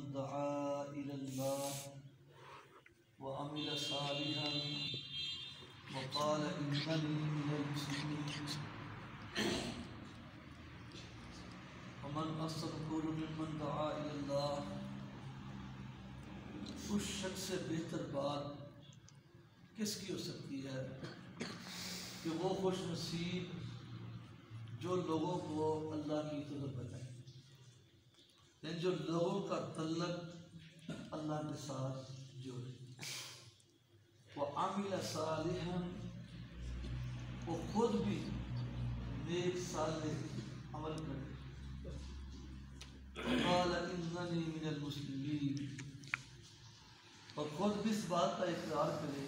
دعا إلى الله وعمل صالحا وقال إنني من المسلمين ومن أصدق قولا ممن دعا إلى الله. اس شخص سے بہتر بات کس کی ہو سکتی ہے کہ وہ خوش نصیب جو لوگوں کو اللہ کی طرف بتائے، یعنی جو لوگوں کا تعلق اللہ کے ساتھ جوڑے. وعمل صالحا، وہ خود بھی نیک صالح عمل کرے. قال اننی من المسلمین، اور خود بھی اس بات کا اقرار کرے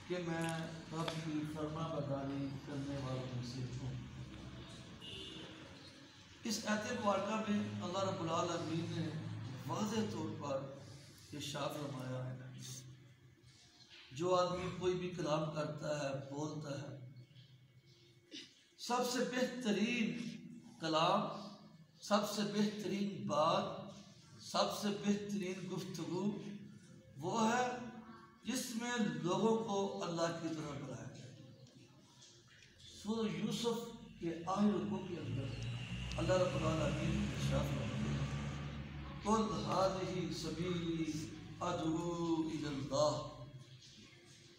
کہ میں رب کی فرما برداری کرنے والوں میں سے ہوں. اس آیت مبارکہ میں اللہ رب العالمین نے واضح طور پر ارشاد فرمایا ہے جو آدمی کوئی بھی کلام کرتا ہے، بولتا ہے، سب سے بہترین کلام، سب سے بہترین بات، سب سے بہترین گفتگو وہ ہے جس میں لوگوں کو اللہ کی طرف بلایا جائے. سورہ یوسف کے آخر رکوع کے اندر اللہ رب العالمین نے ارشاد فرمایا قل ھذہ سبیلی ادعو الی اللہ.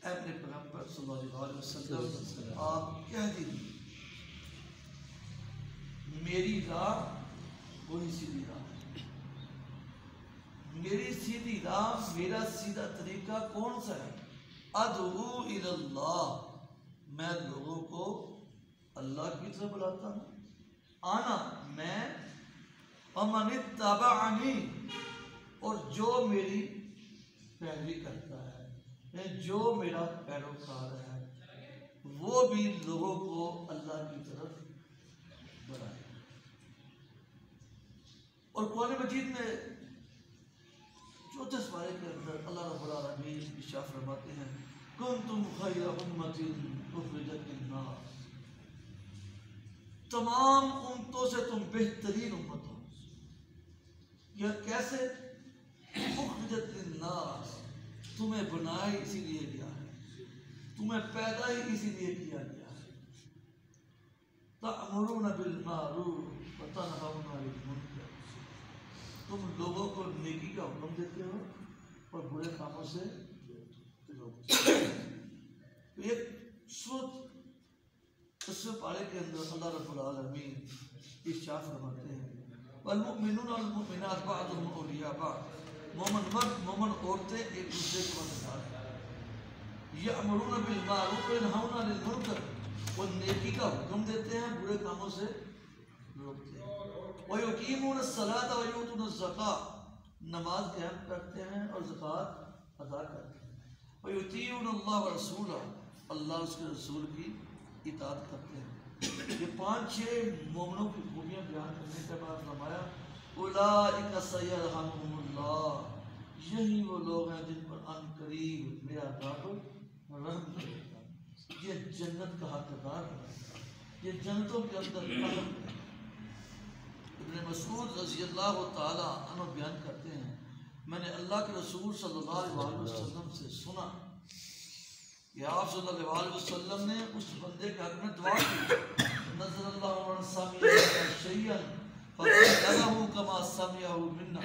اے اپنے پیغمبر صلی اللہ علیہ وسلم آپ کہہ دیجیے میری راہ وہی سیدھی راہ ہے. میری سیدھی راہ، میرا سیدھا طریقہ کون سا ہے؟ ادعو الی اللہ، میں لوگوں کو اللہ کی طرف بلاتا ہوں. آنا، میں، ومن اتبعنی، اور جو میری پیروی کرتا ہے، یعنی جو میرا پیروکار ہے وہ بھی لوگوں کو اللہ کی طرف بلائے. اور قرآن مجید میں چوتھے سپارے کے اندر اللہ رب العالمین ارشاد فرماتے ہیں کنتم خیر امۃ اخرجت للناس، تمام امتوں سے تم بہترین امت ہو. یہ کیسے؟ اخرجت للناس، تمہیں بنایا اسی لیے گیا ہے، تمہیں پیدا ہی اسی لیے کیا گیا ہے. تأمرون بالمعروف وتنہون عن المنکر، تم لوگوں کو نیکی کا حکم دیتے ہو اور برے کاموں سے روکتے ہو. ایک سورۃ اس پارے کے اندر اللہ رب العالمین ارشاد فرماتے ہیں والمؤمنون والمؤمنات بعضهم اولیاء بعض، مومن مرد مومن عورتیں ایک دوسرے کے مددگار ہیں. یأمرون بالمعروف وینہون عن المنکر، وہ نیکی کا حکم دیتے ہیں، برے کاموں سے روکتے ہیں. وَيُقِيمُونَ الصَّلَاةَ وَيُؤْتُونَ الزَّكَاةَ، نماز قائم کرتے ہیں اور زکوٰۃ ادا کرتے ہیں. وَيُطِيعُونَ اللَّهَ وَرَسُولَهُ، اللہ اس کے رسول کی اطاعت کرتے ہیں. یہ 5-6 مومنوں کی خوبیاں بیان کرنے کے بعد فرمایا اولئک سیرحمہم اللہ، یہی وہ لوگ ہیں جن پر ان قریب میرا رب رحم کرے گا. یہ جنت کا حقدار ہے، یہ جنتوں کے اندر قدم ہے. ابن مسعود رضی اللہ تعالی عنہ بیان کرتے ہیں میں نے اللہ کے رسول صلی اللہ علیہ وسلم سے سنا کہ آپ صلی اللہ علیہ وسلم نے اس بندے کے حق میں دعا کی نظر اللہ عن سامع شیئا فقبلہ کما سمعہ منا،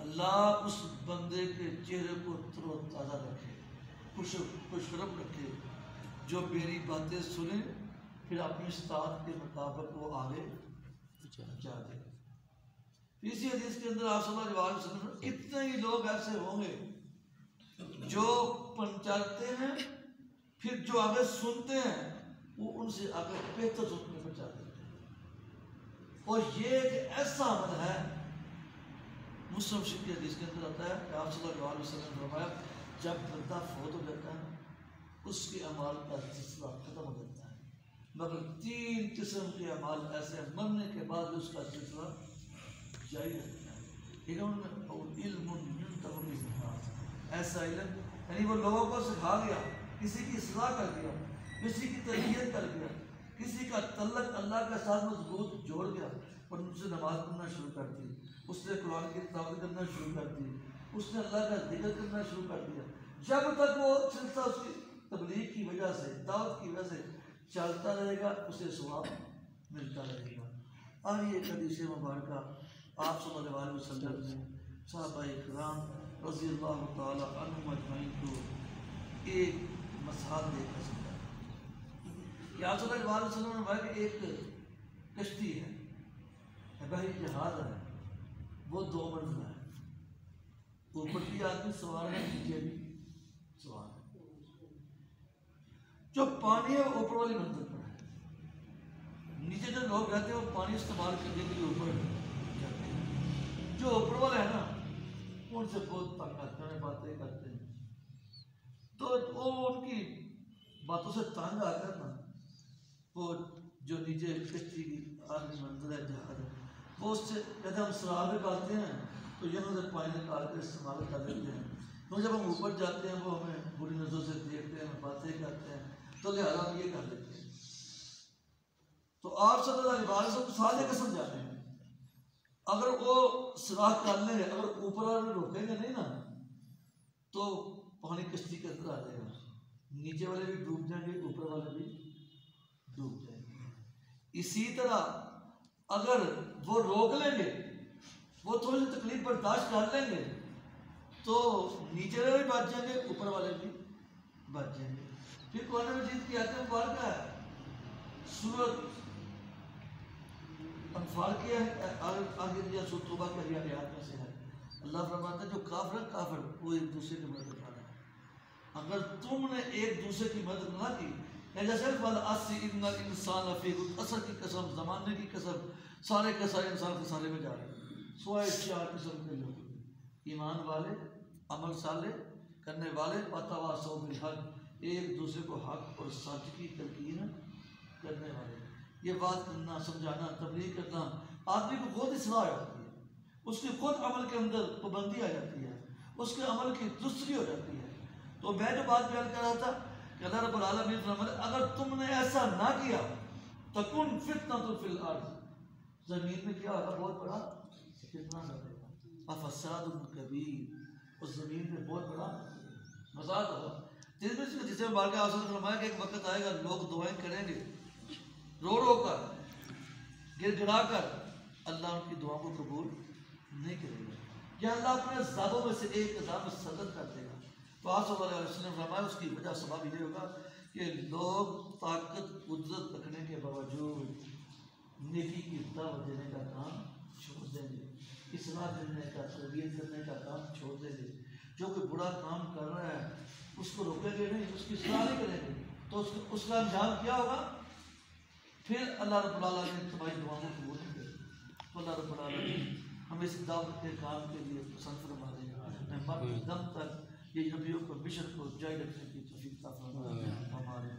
اللہ اس بندے کے چہرے کو تر و تازہ رکھے، خوشرب رکھے، جو میری باتیں سنے پھر اپنی استطاعت کے مطابق وہ آگے جا دے. اسی حدیث کے اندر آپ صلی اللہ علیہ وسلم کتنے ہی لوگ ایسے ہوں گے جو پہنچاتے ہیں، پھر جو آگے سنتے ہیں وہ ان سے آگے بہتر سننے پر جاتے ہیں. اور یہ ایک ایسا عمل ہے، مسلم شریف کی حدیث کے اندر آتا ہے کہ آپ صلی اللہ علیہ وسلم نے فرمایا جب بندہ فوت ہو جاتا ہے اس کے اعمال کا سلسلہ ختم ہو جاتا ہے، مگر 3 قسم کے اعمال ایسے ہیں مرنے کے بعد اس کا سلسلہ جاری رہتا ہے. علم ينتفع به الناس، ایسا علم یعنی وہ لوگوں کو سکھا گیا، کسی کی اصلاح کر دیا، کسی کی تربیت کر دیا، کسی کا تعلق اللہ کے ساتھ مضبوط جوڑ گیا اور ان سے نماز پڑھنا شروع کر دی. اس نے قرآن کی تلاوت کرنا شروع کر دی، اس نے اللہ کا ذکر کرنا شروع کر دیا، جب تک وہ سلسلہ اس کی تبلیغ کی وجہ سے، دعوت کی وجہ سے چلتا رہے گا، اسے ثواب ملتا رہے گا۔ اور یہ حدیث مبارکہ آپ صلی اللہ علیہ وسلم نے صحابہ کرام رضی اللہ تعالیٰ عنہم اجمعین کو ایک مثال دے کر سمجھایا کہ آپ صلی اللہ علیہ وسلم نے فرمایا کہ ایک کشتی ہے، بحری جہاز ہے، وہ 2 منزلہ ہے، اوپر بھی آدمی سوار ہے، نیچے بھی سوار ہے۔ جو پانی ہے وہ اوپر والی منزل پر ہے، نیچے جو لوگ رہتے ہیں وہ پانی استعمال کرنے کے لیے اوپر جاتے ہیں، جو اوپر والے ہیں نا ان سے بہت تنگ آتے ہیں، باتیں کرتے ہیں، تو وہ ان کی باتوں سے تنگ آ کر نا وہ جو نیچے کشتی کی آخری منزل ہے جہاز ہے، وہ اس سے کہتے ہیں ہم سراب نکالتے ہیں تو یہاں سے پانی نکال کر استعمال کر لیتے ہیں، تو جب ہم اوپر جاتے ہیں وہ ہمیں بری نظروں سے دیکھتے ہیں، باتیں کرتے ہیں، تو لہٰذا ہم یہ کر لیتے ہیں۔ تو آپ صلی اللہ علیہ وسلم مثال دے کے سمجھاتے ہیں، اگر وہ سوراخ کر لیں گے، اگر اوپر والے روکیں گے نہیں نا تو پانی کشتی کے اندر آ جائے گا، نیچے والے بھی ڈوب جائیں گے، اوپر والے بھی ڈوب جائیں گے۔ اسی طرح اگر وہ روک لیں گے، وہ تھوڑی سی تکلیف برداشت کر لیں گے تو نیچے والے بھی بچ جائیں گے، اوپر والے بھی بچ جائیں گے۔ پھر قرآن مجید کی آیت مبارکہ ہے، سورۃ انفال کی ہے، آخر یا سورۃ توبہ کی آیات میں سے ہے، اللہ فرماتا ہے جو کافر وہ ایک دوسرے کی مدد کر رہا ہے، اگر تم نے ایک دوسرے کی مدد نہ کی، جیسے ان الانسان لفی خسر کی قسم، زمانے کی قسم، سارے کے سارے انسان خسارے میں جا رہے ہیں، سوائے 4 قسم کے لوگ، ایمان والے، عمل صالح کرنے والے، وتواصوا بالحق، ایک دوسرے کو حق اور سچ کی تلقین کرنے والے۔ یہ بات کرنا، سمجھانا، تبلیغ کرنا، آدمی کو خود اصلاح ہو جاتی ہے، اس کی خود عمل کے اندر پابندی آ جاتی ہے، اس کے عمل کی درستگی ہو جاتی ہے۔ تو میں جو بات بیان کر رہا تھا کہ اللہ رب العالمین فرماتے اگر تم نے ایسا نہ کیا تکن فتنۃ فی الارض، زمین میں کیا ہوگا؟ بہت بڑا فتنہ لگے گا، فساد کبیر، اس زمین میں بہت بڑا فساد ہوگا۔ جس میں بارگاہ آپ نے فرمایا کہ ایک وقت آئے گا لوگ دعائیں کریں گے رو رو کر، گر گڑا کر، اللہ ان کی دعاؤں کو قبول نہیں کرے گا، یا اللہ اپنے عذابوں میں سے ایک عذاب مسلط کر دے گا۔ تو آپ صلی اللہ علیہ وسلم نے فرمایا اس کی وجہ سبب یہ ہوگا کہ لوگ طاقت قدرت رکھنے کے باوجود نیکی کی دعوت دینے کا کام چھوڑ دیں گے، اصلاح کرنے کا، تربیت کرنے کا کام چھوڑ دیں گے۔ جو کوئی برا کام کر رہا ہے اس کو روکیں گے نہیں، اس کی اصلاح نہیں کریں گے، تو اس کا انجام کیا ہوگا؟ پھر اللہ رب العالمین تمہاری دعاؤں کو قبول نہیں کرے گا۔ تو اللہ رب العالمین ہمیں اس دعوت کے کام کے لیے پسند فرما دے گا، میں مرتے دم تک یہ نبیوں کو مشن کو جاری رکھنے کی توفیق عطا فرمائے۔